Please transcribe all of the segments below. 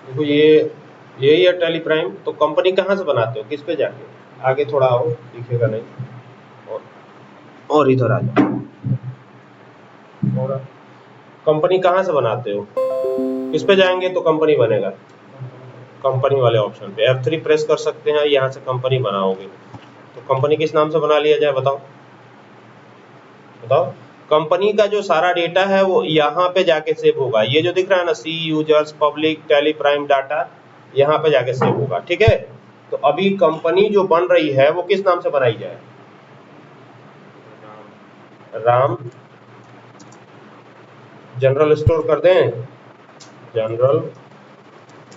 देखो ये यही है टैली प्राइम। तो कंपनी कहाँ से बनाते हो, किस पे जाके, आगे थोड़ा आओ, दिखेगा नहीं, और इधर आ जाओ। और कंपनी कहाँ से बनाते हो, किस पे जाएंगे तो कंपनी बनेगा, कंपनी वाले ऑप्शन पे F3 प्रेस कर सकते हैं, यहाँ से कंपनी बनाओगे। तो कंपनी किस नाम से बना लिया जाए, बताओ बताओ। कंपनी का जो सारा डेटा है वो यहाँ पे जाके सेव होगा। ये जो दिख रहा है ना, see users public Tally Prime data, यहाँ पे जाके सेव होगा। ठीक है, तो अभी कंपनी जो बन रही है वो किस नाम से बनाई जाए, राम जनरल स्टोर कर दें, जनरल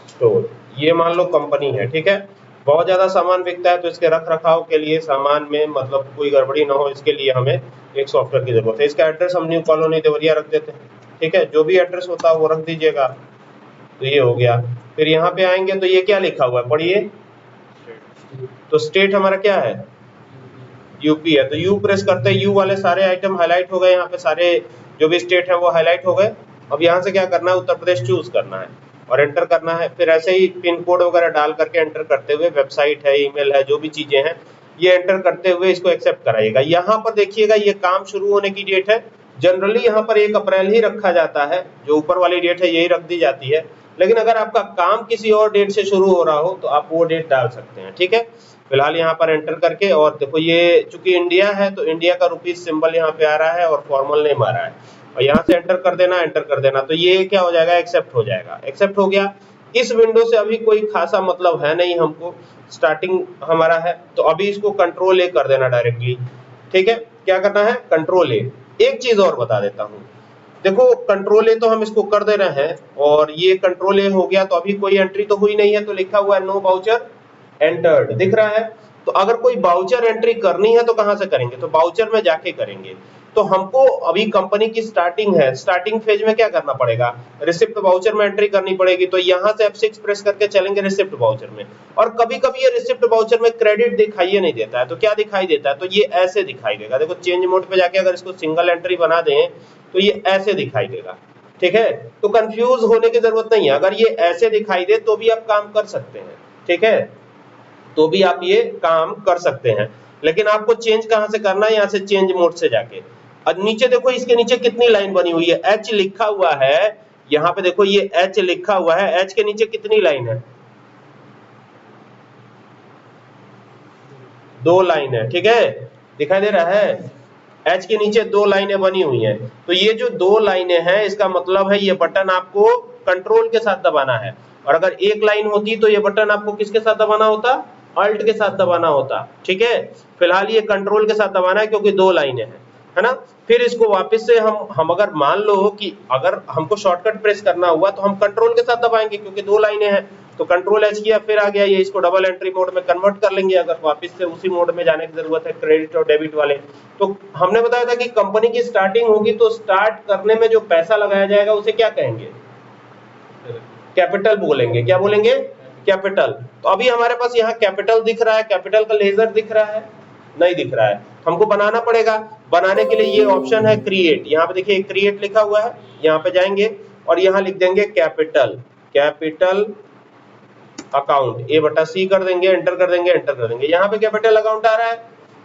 स्टोर, ये मान लो कंपनी है। ठीक है, बहुत ज्यादा सामान बिकता है तो इसके रख रखाव के लिए, सामान में मतलब कोई गड़बड़ी ना हो, इसके लिए हमें एक सॉफ्टवेयर की जरूरत है। इसका एड्रेस हम न्यू कॉलोनी देवरिया रख देते हैं। ठीक है, जो भी एड्रेस होता है वो रख दीजिएगा। तो ये हो गया। फिर यहाँ पे आएंगे तो ये क्या लिखा हुआ है, पढ़िए। तो स्टेट हमारा क्या है, यूपी है। तो यू प्रेस करते हैं, यू वाले सारे आइटम हाईलाइट हो गए, यहाँ पे सारे जो भी स्टेट है वो हाईलाइट हो गए। अब यहाँ से क्या करना है, उत्तर प्रदेश चूज करना है और एंटर करना है। फिर ऐसे ही पिन कोड वगैरह डाल करके एंटर करते हुए, वेबसाइट है, ईमेल है, जो भी चीजें हैं ये एंटर करते हुए इसको एक्सेप्ट कराइएगा। यहाँ पर देखिएगा ये काम शुरू होने की डेट है, जनरली यहाँ पर 1 अप्रैल ही रखा जाता है, जो ऊपर वाली डेट है यही रख दी जाती है। लेकिन अगर आपका काम किसी और डेट से शुरू हो रहा हो तो आप वो डेट डाल सकते हैं। ठीक है, फिलहाल यहाँ पर एंटर करके, और देखो ये चूंकि इंडिया है तो इंडिया का रुपीज सिंबल यहाँ पे आ रहा है और फॉर्मल नेम आ रहा है, और यहाँ से एंटर कर देना, एंटर कर देना। तो ये क्या हो जाएगा, एक्सेप्ट हो जाएगा। एक्सेप्ट हो गया। इस विंडो से अभी कोई खासा मतलब है नहीं हमको, स्टार्टिंग हमारा है, तो अभी इसको कंट्रोल ए कर देना डायरेक्टली। ठीक है, क्या करना है, कंट्रोल ए। एक चीज और बता देता हूँ, देखो कंट्रोल ए तो हम इसको कर दे रहे हैं, और ये कंट्रोल ए हो गया तो अभी कोई एंट्री तो हुई नहीं है, तो लिखा हुआ है नो वाउचर एंटर्ड, दिख रहा है। तो अगर कोई बाउचर एंट्री करनी है तो कहां से करेंगे, तो बाउचर में जाके करेंगे। तो हमको अभी कंपनी की स्टार्टिंग है, स्टार्टिंग फेज में क्या करना पड़ेगा, रिसिप्ट बाउचर में एंट्री करनी पड़ेगी। तो यहां से F6 प्रेस करके चलेंगे रिसिप्ट बाउचर में। और कभी कभी ये रिसिप्ट बाउचर में क्रेडिट दिखाई नहीं देता है, तो क्या दिखाई देता है, तो ये ऐसे दिखाई देगा। देखो चेंज मोड पे जाके अगर इसको सिंगल एंट्री बना दें तो ये ऐसे दिखाई देगा। ठीक है, तो कंफ्यूज होने की जरूरत नहीं है, अगर ये ऐसे दिखाई दे तो भी आप काम कर सकते हैं। ठीक है, तो भी आप ये काम कर सकते हैं। लेकिन आपको चेंज कहां से करना है, यहां से चेंज मोड से जाके। और नीचे देखो, इसके नीचे कितनी लाइन बनी हुई है, एच लिखा हुआ है। यहां पे देखो ये एच लिखा हुआ है, एच के नीचे कितनी लाइन है, 2 लाइन है। ठीक है, दिखाई दे रहा है, एच के नीचे 2 लाइनें बनी हुई हैं। तो ये जो 2 लाइनें हैं इसका मतलब है ये बटन आपको कंट्रोल के साथ दबाना है, और अगर एक लाइन होती तो ये बटन आपको किसके साथ दबाना होता, अल्ट के साथ दबाना होता। ठीक है, फिलहाल ये कंट्रोल के साथ दबाना है क्योंकि 2 लाइनें हैं, है ना। फिर इसको वापस से हम अगर मान लो कि अगर हमको शॉर्टकट प्रेस करना हुआ तो हम कंट्रोल के साथ दबाएंगे क्योंकि 2 लाइनें हैं। तो कंट्रोल एच किया, फिर आ गया ये, इसको डबल एंट्री मोड में कन्वर्ट कर लेंगे अगर वापस से उसी मोड में जाने की जरूरत है, क्रेडिट और डेबिट वाले। तो हमने बताया था कि कंपनी की स्टार्टिंग होगी तो स्टार्ट करने में जो पैसा लगाया जाएगा उसे क्या कहेंगे, कैपिटल बोलेंगे। क्या बोलेंगे, कैपिटल। तो अभी हमारे पास यहाँ कैपिटल दिख रहा है, कैपिटल का लेजर दिख रहा है, नहीं दिख रहा है, हमको बनाना पड़ेगा। बनाने के लिए ये ऑप्शन है क्रिएट, यहाँ पे देखिए क्रिएट लिखा हुआ है, यहाँ पे जाएंगे और यहाँ लिख देंगे कैपिटल, कैपिटल अकाउंट, A/C कर देंगे, एंटर कर देंगे, एंटर कर देंगे। यहाँ पे कैपिटल अकाउंट आ रहा है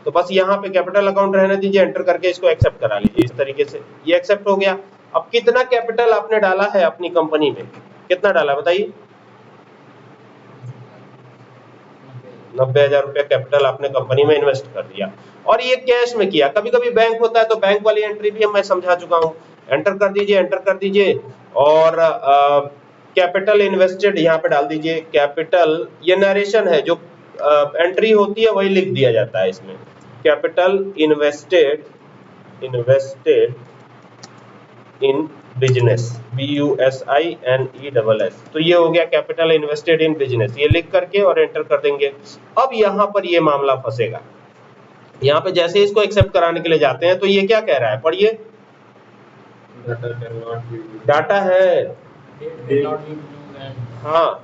तो बस यहाँ पे कैपिटल अकाउंट रहने दीजिए, एंटर करके इसको एक्सेप्ट करा लीजिए। इस तरीके से ये एक्सेप्ट हो गया। अब कितना कैपिटल आपने डाला है अपनी कंपनी में, कितना डाला बताइए, 90,000 रुपया कैपिटल आपने कंपनी में इन्वेस्ट कर दिया, और ये कैश में किया। कभी कभी बैंक होता है तो बैंक वाली एंट्री भी मैं समझा चुका हूँ। एंटर कर दीजिए, एंटर कर दीजिए, और कैपिटल इन्वेस्टेड यहाँ पे डाल दीजिए। कैपिटल ये नरेशन है, जो एंट्री होती है वही लिख दिया जाता है इसमें, capital invested, invested in business, BUSINESS। तो ये हो गया कैपिटल इन्वेस्टेड इन बिजनेस, ये लिख करके और एंटर कर देंगे। अब यहाँ पर ये मामला फंसेगा, यहाँ पे जैसे इसको एक्सेप्ट कराने के लिए जाते हैं तो ये क्या कह रहा है, पढ़िए, डाटा है, हाँ,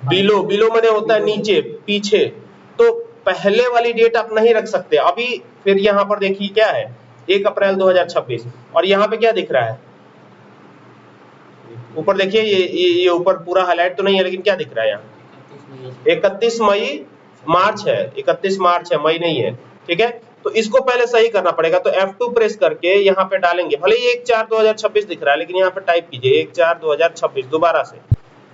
बिलो, बिलो मैंने होता है नीचे, पीछे। तो पहले वाली डेट आप नहीं रख सकते अभी। फिर यहाँ पर देखिए क्या है, 1 अप्रैल 2026, और यहाँ पे क्या दिख रहा है, ऊपर देखिए ये ऊपर पूरा हाईलाइट तो नहीं है, लेकिन क्या दिख रहा है यहाँ 31 मई मार्च है, 31 मार्च है, मई नहीं है। ठीक है, तो इसको पहले सही करना पड़ेगा। तो F2 प्रेस करके यहाँ पे डालेंगे, भले ही 1/4/2026 दिख रहा है, लेकिन यहाँ पे टाइप कीजिए 1/4/2026 दोबारा से।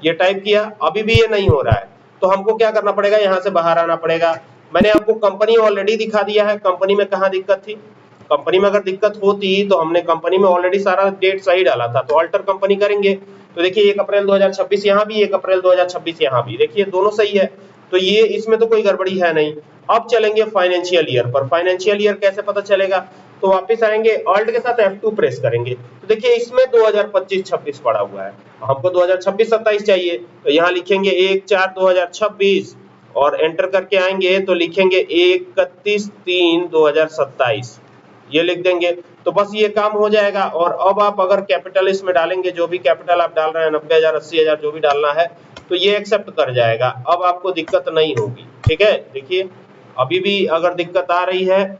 ये टाइप किया, अभी भी ये नहीं हो रहा है, तो हमको क्या करना पड़ेगा, यहाँ से बाहर आना पड़ेगा। मैंने आपको कंपनी ऑलरेडी दिखा दिया है, कंपनी में कहाँ दिक्कत थी। कंपनी में अगर दिक्कत होती तो हमने कंपनी में ऑलरेडी सारा डेट सही डाला था, तो अल्टर कंपनी करेंगे। तो देखिए 1 अप्रैल 2026 यहाँ भी, 1 अप्रैल 2026 यहाँ भी, देखिए दोनों सही है, तो ये इसमें तो कोई गड़बड़ी है नहीं। अब चलेंगे फाइनेंशियल ईयर पर। फाइनेंशियल ईयर कैसे पता चलेगा, तो वापस आएंगे, ऑल्ट के साथ F2 प्रेस करेंगे, तो देखिए इसमें 2025-26 पड़ा हुआ है, हमको 2026-27 चाहिए, तो यहाँ लिखेंगे 1/4/2026 और एंटर करके आएंगे तो लिखेंगे 31/3/2027, ये लिख देंगे, तो बस ये काम हो जाएगा। और अब आप अगर कैपिटल इसमें डालेंगे, जो भी कैपिटल आप डाल रहे हैं 90,000 80,000 जो भी डालना है, तो ये एक्सेप्ट कर जाएगा, अब आपको दिक्कत नहीं होगी। ठीक है, देखिए अभी भी अगर दिक्कत आ रही है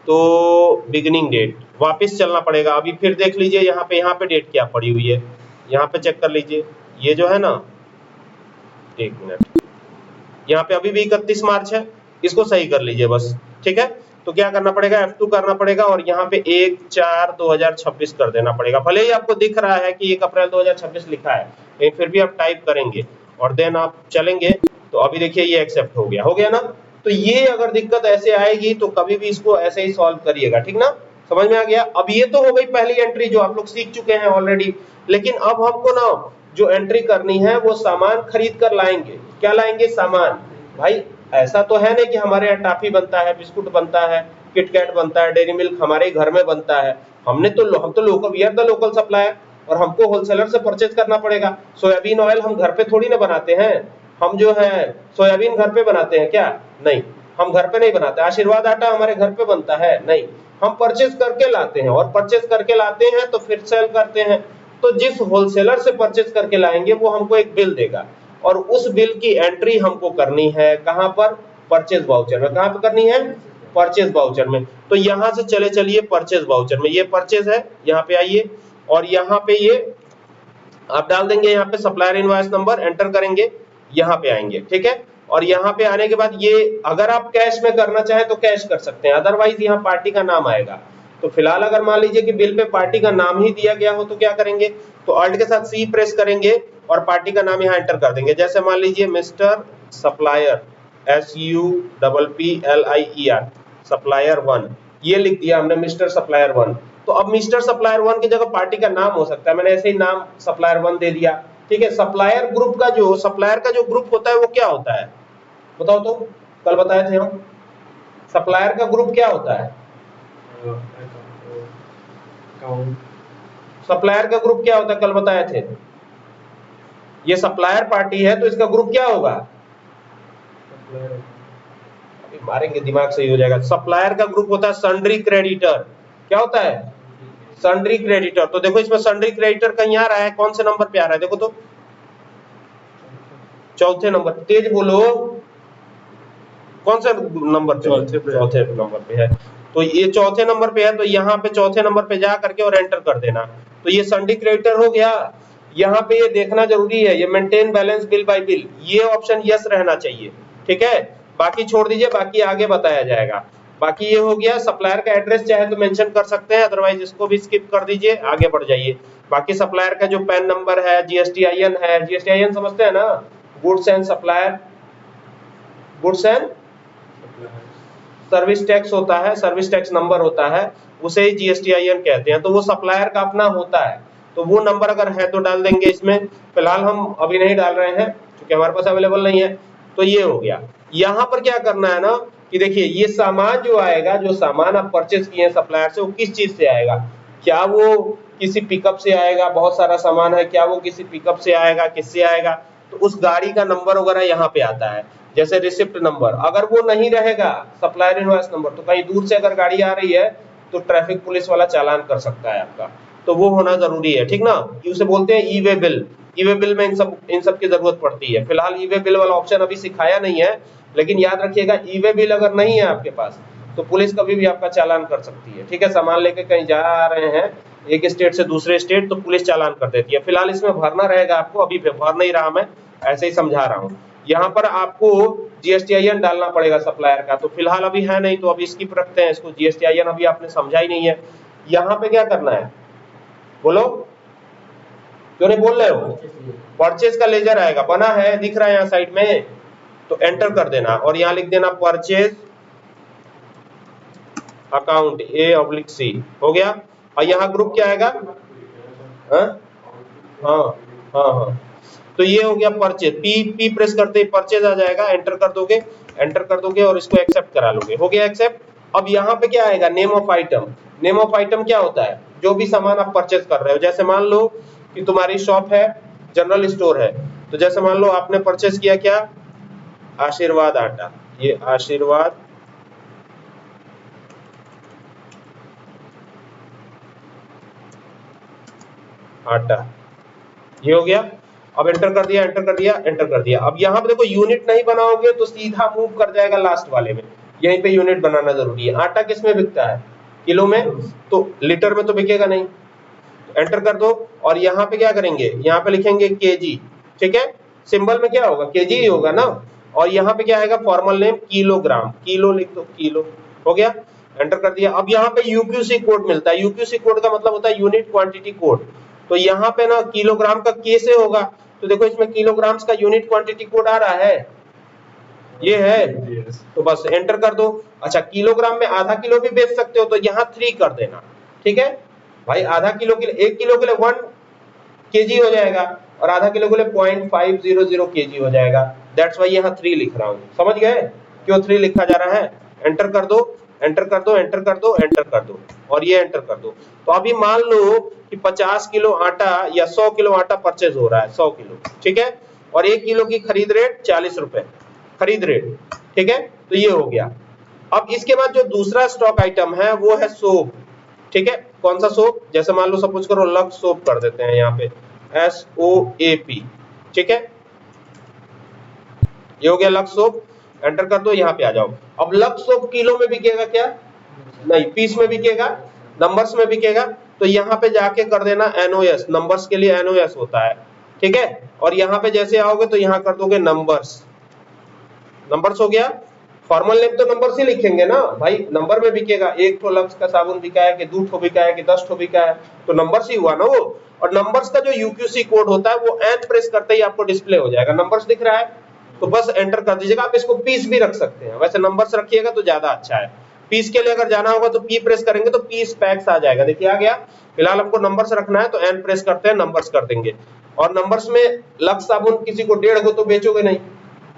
तो बिगिनिंग डेट वापस चलना पड़ेगा। अभी फिर देख लीजिए यहाँ पे डेट क्या पड़ी हुई है, यहाँ पे चेक कर लीजिए, ये जो है ना, एक मिनट, यहाँ पे अभी भी 31 मार्च है, इसको सही कर लीजिए बस। ठीक है, तो क्या करना पड़ेगा, F2 करना पड़ेगा और यहाँ पे 1/4/2026 कर देना पड़ेगा। भले ही आपको दिख रहा है कि 1 अप्रैल 2026 लिखा है, लेकिन फिर भी आप टाइप करेंगे और देन आप चलेंगे, तो अभी देखिए ये एक्सेप्ट हो गया ना। तो ये अगर दिक्कत ऐसे आएगी तो कभी भी इसको ऐसे ही सॉल्व करिएगा, ठीक ना, समझ में आ गया। अब ये तो हो गई पहली एंट्री जो आप लोग सीख चुके हैं ऑलरेडी, लेकिन अब हमको ना जो एंट्री करनी है वो सामान खरीद कर लाएंगे। क्या लाएंगे, सामान। भाई ऐसा तो है नहीं कि हमारे यहाँ टॉफी बनता है, बिस्कुट बनता है, किटकैट बनता है, डेयरी मिल्क हमारे घर में बनता है, हम तो local, we are the local supplier, और हमको होलसेलर से परचेज करना पड़ेगा। सोयाबीन ऑयल हम घर पे थोड़ी ना बनाते हैं, हम जो है सोयाबीन घर पे बनाते हैं क्या, नहीं, हम घर पे नहीं बनाते। आशीर्वाद आटा हमारे घर पे बनता है, नहीं, हम परचेज करके लाते हैं, और परचेज करके लाते हैं तो फिर सेल करते हैं। तो जिस होलसेलर से परचेज करके लाएंगे वो हमको एक बिल देगा, और उस बिल की एंट्री हमको करनी है कहां पर, परचेज वाउचर में। कहां पे करनी है, परचेज वाउचर में। तो यहां से चलिए परचेज वाउचर में, ये परचेज है, यहाँ पे आइए और यहाँ पे ये आप डाल देंगे, यहाँ पे सप्लायर इनवॉइस नंबर एंटर करेंगे, यहाँ पे आएंगे। ठीक है, और यहाँ पे आने के बाद ये अगर आप कैश में करना चाहें तो कैश कर सकते हैं, अदरवाइज यहाँ पार्टी का नाम आएगा। तो फिलहाल अगर मान लीजिए कि बिल पे पार्टी का नाम ही दिया गया हो तो क्या करेंगे, तो अल्ट के साथ C प्रेस करेंगे और पार्टी का नाम यहाँ एंटर कर देंगे। जैसे मान लीजिए मिस्टर सप्लायर, SUPPLIER, सप्लायर 1, ये लिख दिया हमने, मिस्टर सप्लायर 1। तो अब मिस्टर सप्लायर 1 की जगह पार्टी का नाम हो सकता है, मैंने ऐसे ही नाम सप्लायर 1 दे दिया। ठीक है, सप्लायर ग्रुप का जो सप्लायर का जो ग्रुप होता है वो क्या होता है, बताओ तो, कल बताए थे हम, सप्लायर का ग्रुप क्या होता है, सप्लायर का ग्रुप क्या होता है, कल बताए थे। ये सप्लायर पार्टी है तो इसका ग्रुप क्या होगा, अभी मारेंगे दिमाग सही हो जाएगा। सप्लायर का ग्रुप होता है सन्ड्री क्रेडिटर। क्या होता है, सन्ड्री क्रेडिटर। तो देखो इसमें सन्ड्री क्रेडिटर कहीं आ रहा है, कौन से नंबर पे आ रहा है, देखो तो, चौथे नंबर, तेज बोलो, कौन से नंबर पे, चौथे नंबर पे है। तो ये चौथे नंबर पे है, तो यहाँ पे चौथे नंबर पे जा करके और एंटर कर देना। तो ये सन्ड्री क्रेडिटर हो गया। यहाँ पे ये देखना जरूरी है, ये maintain balance bill bye bill, ये ऑप्शन यस रहना चाहिए। ठीक है, बाकी छोड़ दीजिए, बाकी आगे बताया जाएगा। बाकी ये हो गया, सप्लायर का एड्रेस चाहे तो मेंशन कर सकते हैं, अदरवाइज इसको भी स्किप कर दीजिए, आगे बढ़ जाइए। बाकी सप्लायर का जो पैन नंबर है, GSTIN है, GSTIN समझते हैं ना, goods and supplier, goods and service tax होता है, सर्विस टैक्स नंबर होता है, उसे ही GSTIN कहते हैं। तो वो सप्लायर का अपना होता है, तो वो नंबर अगर है तो डाल देंगे इसमें। फिलहाल हम अभी नहीं डाल रहे हैं क्योंकि हमारे पास अवेलेबल नहीं है। तो ये हो गया। यहाँ पर क्या करना है ना कि देखिए ये सामान जो आएगा, जो सामान आप परचेज किए हैं सप्लायर से, वो किस चीज से आएगा, क्या वो किसी पिकअप से आएगा, बहुत सारा सामान है, क्या वो किसी पिकअप से आएगा, किससे आएगा, तो उस गाड़ी का नंबर वगैरह यहाँ पे आता है। जैसे रिसिप्ट नंबर, अगर वो नहीं रहेगा सप्लायर इनवॉइस नंबर, तो कहीं दूर से अगर गाड़ी आ रही है तो ट्रैफिक पुलिस वाला चालान कर सकता है आपका, तो वो होना जरूरी है। ठीक ना, उसे बोलते हैं ई वे बिल। ई वे बिल में इन सब की जरूरत पड़ती है। फिलहाल ई वे बिल वाला ऑप्शन अभी सिखाया नहीं है, लेकिन याद रखिएगा ई वे बिल अगर नहीं है आपके पास तो पुलिस कभी भी आपका चालान कर सकती है। ठीक है, सामान लेके कहीं जा रहे हैं एक स्टेट से दूसरे स्टेट, तो पुलिस चालान कर देती है। फिलहाल इसमें भरना रहेगा आपको, अभी भर नहीं रहा मैं, ऐसे ही समझा रहा हूँ। यहाँ पर आपको GSTIN डालना पड़ेगा सप्लायर का, तो फिलहाल अभी है नहीं, तो अभी स्किप रखते हैं इसको। GSTIN अभी आपने समझा ही नहीं है। यहाँ पे क्या करना है बोलो, क्यों नहीं बोल रहे हो? परचेज का लेजर आएगा, बना है, दिख रहा है यहाँ साइड में, तो एंटर कर देना और यहाँ लिख देना परचेज अकाउंट A/C, हो गया। और यहाँ ग्रुप क्या आएगा? हाँ हाँ हाँ हाँ, तो ये हो गया परचेज। पी प्रेस करते ही परचेज आ जाएगा, एंटर कर दोगे और इसको एक्सेप्ट करा लोगे, हो गया एक्सेप्ट। अब यहाँ पे क्या आएगा? Name of item. Name of item क्या होता है? जो भी सामान आप परचेज कर रहे हो, जैसे मान लो कि तुम्हारी शॉप है, जनरल स्टोर है, तो जैसे मान लो आपने परचेज किया क्या? आशीर्वाद आटा, ये आशीर्वाद आटा, ये हो गया। अब एंटर कर दिया, एंटर कर दिया, एंटर कर दिया। अब यहाँ पे देखो यूनिट नहीं बनाओगे तो सीधा मूव कर जाएगा लास्ट वाले में, यहीं पे यूनिट बनाना जरूरी है। आटा किस में बिकता है? किलो में, तो लीटर में तो बिकेगा नहीं। एंटर कर दो और यहाँ पे क्या करेंगे? यहाँ पे लिखेंगे केजी, ठीक है, सिंबल में क्या होगा? केजी ही होगा ना। और यहाँ पे क्या आएगा? फॉर्मल नेम किलोग्राम, किलो लिख दो, किलो, हो गया। एंटर कर दिया। अब यहाँ पे यूक्यूसी कोड मिलता है। यूक्यूसी कोड का मतलब होता है यूनिट क्वांटिटी कोड। तो यहाँ पे ना किलोग्राम का के से होगा, तो देखो इसमें किलोग्राम्स का यूनिट क्वांटिटी कोड आ रहा है, ये है, तो बस एंटर कर दो। अच्छा, किलोग्राम में आधा किलो भी बेच सकते हो, तो यहाँ 3 कर देना, ठीक है भाई। आधा किलो के लिए, 1 किलो के लिए 1 केजी हो जाएगा, और आधा किलो के लिए 0.500 केजी हो जाएगा। दैट्स वाई यहाँ 3 लिख रहा हूँ, समझ गए क्यों 3 लिखा जा रहा है? एंटर कर दो, एंटर कर दो, एंटर कर दो, एंटर कर दो, और ये एंटर कर दो। तो अभी मान लो कि 50 किलो आटा या 100 किलो आटा परचेज हो रहा है, 100 किलो, ठीक है, और 1 किलो की खरीद रेट 40 रुपए खरीद रेट, ठीक है, तो ये हो गया। अब इसके बाद जो दूसरा स्टॉक आइटम है वो है सोप, ठीक है। कौन सा सोप? जैसे मान लो सपोज करो लक्स सोप कर देते हैं यहाँ पे, SOAP, ठीक है, ये हो गया लक्स सोप। एंटर कर दो, यहाँ पे आ जाओ। अब लक्स सोप किलो में बिकेगा क्या? नहीं, पीस में बिकेगा, नंबर्स में बिकेगा। तो यहाँ पे जाके कर देना NOS, नंबर्स के लिए NOS होता है, ठीक है। और यहाँ पे जैसे आओगे तो यहाँ कर दोगे नंबर्स, नंबर्स हो गया। फॉर्मल नेम तो नंबर्स ही लिखेंगे ना भाई, नंबर में बिकेगा। 1 ठो लक्स का साबुन बिका है कि 2 ठो बिका है कि 10 ठो बिका है, तो नंबर्स ही हुआ ना वो। और नंबर्स का जो यूक्यूसी कोड होता है वो एन प्रेस करते ही आपको डिस्प्ले हो जाएगा। नंबर्स दिख रहा है तो बस एंटर कर दीजिएगा। आप इसको पीस भी रख सकते हैं, वैसे नंबर्स रखिएगा तो ज्यादा अच्छा है। पीस के लिए अगर जाना होगा तो पी प्रेस करेंगे तो पीस पैक्स आ जाएगा, देखिए आ गया। फिलहाल हमको नंबर्स रखना है तो एन प्रेस करते हैं, नंबर्स कर देंगे। और नंबर्स में लक्स साबुन किसी को 1.5 गो तो बेचोगे नहीं,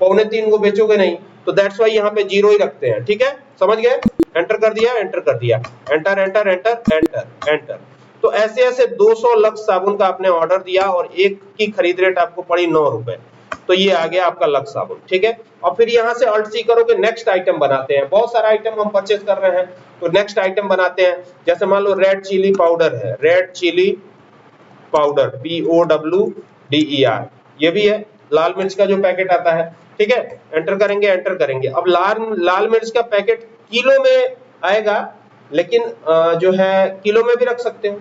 2.25 गो बेचोगे नहीं, तो दैट्स वाई यहाँ पे 0 ही रखते हैं, ठीक है, समझ गए। एंटर कर दिया, एंटर कर दिया, enter enter enter enter enter. तो ऐसे ऐसे 200 लक्स साबुन का आपने ऑर्डर दिया और एक की खरीद रेट आपको पड़ी 9 रुपए, तो ये आ गया आपका लक्स साबुन, ठीक है। और फिर यहाँ से अल्ट सी करोगे, नेक्स्ट आइटम बनाते हैं। बहुत सारा आइटम हम परचेज कर रहे हैं, तो नेक्स्ट आइटम बनाते हैं। जैसे मान लो रेड चिली पाउडर है, रेड चिली पाउडर POWDER, ये भी है। लाल मिर्च का जो पैकेट आता है, ठीक है, एंटर करेंगे, एंटर करेंगे। अब लाल मिर्च का पैकेट किलो में आएगा, लेकिन जो है किलो में भी रख सकते हो।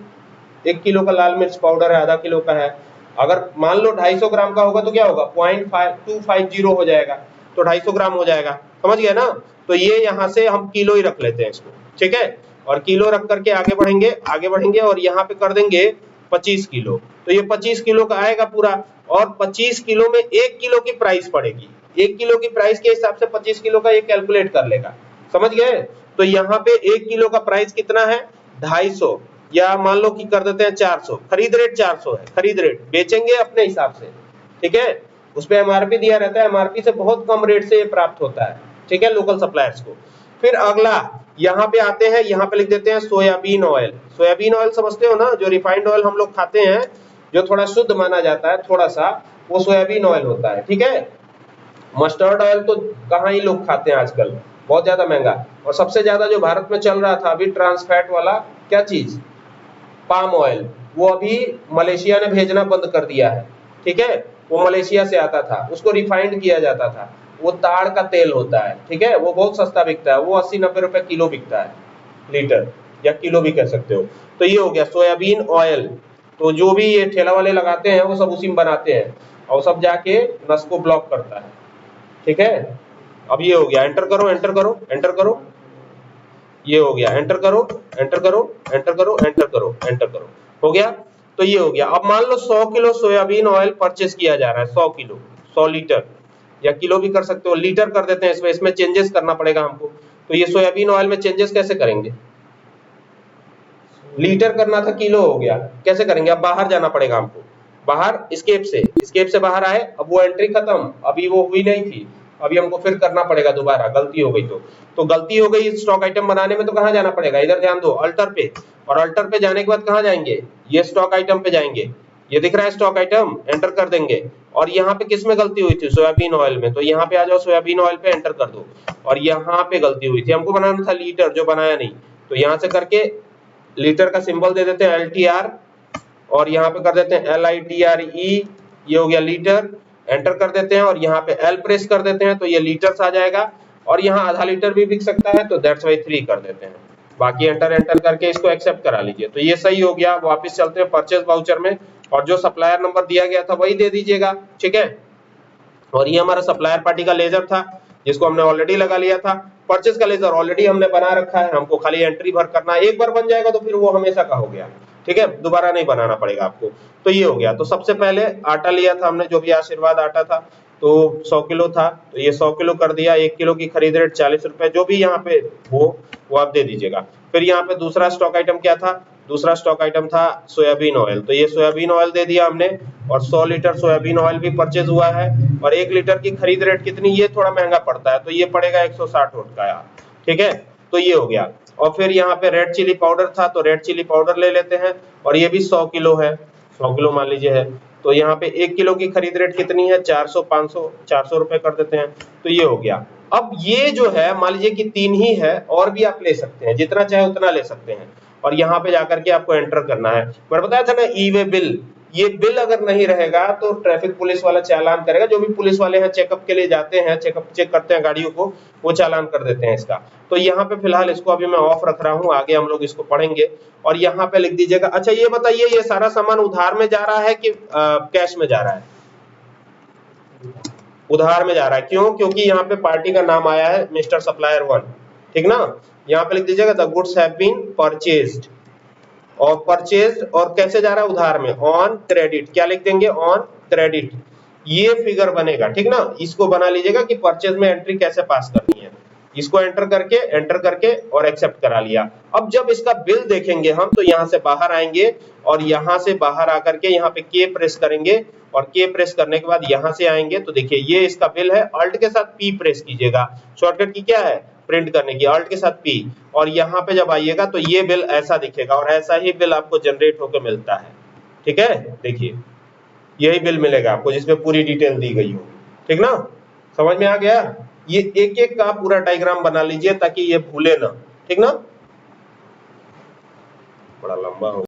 1 किलो का लाल मिर्च पाउडर है, आधा किलो का है। अगर मान लो 250 ग्राम का होगा तो क्या होगा? 0.250 हो जाएगा, तो 250 ग्राम हो जाएगा, समझ गए ना। तो ये यहाँ से हम किलो ही रख लेते हैं इसको, ठीक है। और किलो रख करके आगे बढ़ेंगे, आगे बढ़ेंगे, और यहाँ पे कर देंगे 25 किलो। तो ये 25 किलो का आएगा पूरा, और 25 किलो में 1 किलो की प्राइस पड़ेगी। 1 किलो की प्राइस के हिसाब से 25 किलो का ये कैलकुलेट कर लेगा, समझ गए। तो यहाँ पे 1 किलो का प्राइस कितना है? 250, या मान लो कि कर देते हैं 400, खरीद रेट 400 है, खरीद रेट, बेचेंगे अपने हिसाब से, ठीक है। उस पे MRP दिया रहता है, MRP से बहुत कम रेट से ये प्राप्त होता है, ठीक है, लोकल सप्लायर्स को। फिर अगला यहाँ पे आते हैं, यहाँ पे लिख देते हैं सोयाबीन ऑयल। सोयाबीन ऑयल समझते हो ना, जो रिफाइंड ऑयल हम लोग खाते हैं, जो थोड़ा शुद्ध माना जाता है थोड़ा सा, वो सोयाबीन ऑयल होता है, ठीक है। मस्टर्ड ऑयल तो कहाँ ही लोग खाते हैं आजकल, बहुत ज्यादा महंगा। और सबसे ज्यादा जो भारत में चल रहा था अभी ट्रांसफैट वाला, क्या चीज? पाम ऑयल, वो अभी मलेशिया ने भेजना बंद कर दिया है, ठीक है। वो मलेशिया से आता था, उसको रिफाइंड किया जाता था, वो ताड़ का तेल होता है, ठीक है, वो बहुत सस्ता बिकता है, वो 80-90 रुपए किलो बिकता है लीटर, या किलो भी कह सकते हो। तो ये हो गया सोयाबीन ऑयल। तो जो भी ये ठेला वाले लगाते हैं वो सब उसी में बनाते हैं और सब जाके नस को ब्लॉक करता है। ठीक है, अब ये हो गया, एंटर करो एंटर करो एंटर करो, ये हो गया, एंटर करो एंटर करो एंटर करो एंटर करो एंटर करो, हो गया। तो ये हो गया। अब मान लो 100 किलो सोयाबीन ऑयल परचेस किया जा रहा है, 100 किलो, 100 लीटर या किलो भी कर सकते हो, लीटर कर देते हैं, इसमें चेंजेस करना पड़ेगा हमको। तो ये सोयाबीन ऑयल में चेंजेस कैसे करेंगे, लीटर करना था किलो हो गया, कैसे करेंगे, अब बाहर जाना पड़ेगा हमको, बाहर स्केप से बाहर आए, अब वो एंट्री खत्म, अभी वो हुई नहीं थी, अभी हमको फिर करना पड़ेगा दोबारा, गलती हो गई तो गलती हो गई स्टॉक आइटम बनाने में, तो कहां जाना पड़ेगा, इधर ध्यान दो, अल्टर पे, और अल्टर पे जाने के बाद कहां जाएंगे, ये स्टॉक आइटम पे जाएंगे, ये दिख रहा है स्टॉक आइटम, एंटर कर देंगे। और यहाँ पे किस में गलती हुई थी, सोयाबीन ऑयल में, तो यहाँ पे आ जाओ, सोयाबीन ऑयल पे एंटर कर दो। और यहाँ पे गलती हुई थी, हमको बनाना था लीटर, जो बनाया नहीं, तो यहाँ से करके लीटर का सिंबल दे देते हैं LTR, और यहाँ पे कर देते हैं LITRE, ये हो गया लीटर, एंटर कर देते हैं, और यहाँ पे L प्रेस कर देते हैं तो ये लीटर्स आ जाएगा, और यहाँ आधा लीटर भी बिक सकता है तो दैट्स वाई 3 कर देते हैं, बाकी एंटर एंटर करके इसको एक्सेप्ट करा लीजिए। तो ये सही हो गया। वापस चलते हैं परचेज वाउचर में, और जो सप्लायर नंबर दिया गया था वही दे दीजिएगा, ठीक है। और ये हमारा सप्लायर पार्टी का लेजर था जिसको हमने ऑलरेडी लगा लिया था, परचेज का लेजर ऑलरेडी हमने बना रखा है, हमको खाली एंट्री भर करना है, एक बार बन जाएगा तो फिर वो हमेशा का हो गया, ठीक है, दोबारा नहीं बनाना पड़ेगा आपको। तो ये हो गया। तो सबसे पहले आटा लिया था हमने, जो भी आशीर्वाद आटा था, तो 100 किलो था, तो ये 100 किलो कर दिया, 1 किलो की खरीद रेट 40 रुपए, जो भी यहाँ पे वो आप दे दीजिएगा। फिर यहाँ पे दूसरा स्टॉक आइटम क्या था, दूसरा स्टॉक आइटम था सोयाबीन ऑयल, तो ये सोयाबीन ऑयल दे दिया हमने, और 100 लीटर सोयाबीन ऑयल भी परचेज हुआ है, और 1 लीटर की खरीद रेट कितनी, ये थोड़ा महंगा पड़ता है, तो ये पड़ेगा 160 वोट का यार, ठीक है। तो ये हो गया। और फिर यहाँ पे रेड चिली पाउडर था, तो रेड चिली पाउडर ले लेते हैं, और ये भी 100 किलो है, 100 किलो मान लीजिए है, तो यहाँ पे 1 किलो की खरीद रेट कितनी है, 400 500 400 रुपए कर देते हैं, तो ये हो गया। अब ये जो है मान लीजिए कि 3 ही है, और भी आप ले सकते हैं, जितना चाहे उतना ले सकते हैं, और यहाँ पे जाकर के आपको एंटर करना है। मैंने बताया था ना ई वे बिल, ये बिल अगर नहीं रहेगा तो ट्रैफिक पुलिस वाला चालान करेगा, जो भी पुलिस वाले हैं चेकअप के लिए जाते हैं, चेक करते हैं गाड़ियों को, वो चालान कर देते हैं इसका। तो यहाँ पे फिलहाल इसको अभी मैं ऑफ रख रहा हूँ, आगे हम लोग इसको पढ़ेंगे। और यहाँ पे लिख दीजिएगा। अच्छा ये बताइए, ये सारा सामान उधार में जा रहा है कि कैश में जा रहा है, उधार में जा रहा है, क्यों, क्योंकि यहाँ पे पार्टी का नाम आया है मिस्टर सप्लायर 1, ठीक ना। यहाँ पे लिख दीजिएगा the goods have been purchased, और परचेज्ड और कैसे जा रहा है, उधार में, ऑन क्रेडिट, क्या लिख देंगे, ऑन क्रेडिट, ये फिगर बनेगा, ठीक ना। इसको बना लीजिएगा कि परचेज में एंट्री कैसे पास करनी है, इसको एंटर करके और एक्सेप्ट करा लिया। अब जब इसका बिल देखेंगे हम, तो यहाँ से बाहर आएंगे, और यहाँ से बाहर आकर के यहाँ पे के प्रेस करेंगे, और के प्रेस करने के बाद यहाँ से आएंगे, तो देखिए ये इसका बिल है, अल्ट के साथ पी प्रेस कीजिएगा, शॉर्टकट की क्या है, प्रिंट करने की, अल्ट के साथ पी, और यहाँ पे जब आइएगा तो ये बिल ऐसा दिखेगा, और ऐसा ही बिल आपको जनरेट होकर मिलता है, ठीक है। देखिए यही बिल मिलेगा आपको जिसमें पूरी डिटेल दी गई हो, ठीक ना, समझ में आ गया। ये एक एक का पूरा डायग्राम बना लीजिए ताकि ये भूले ना, ठीक ना, बड़ा लंबा हो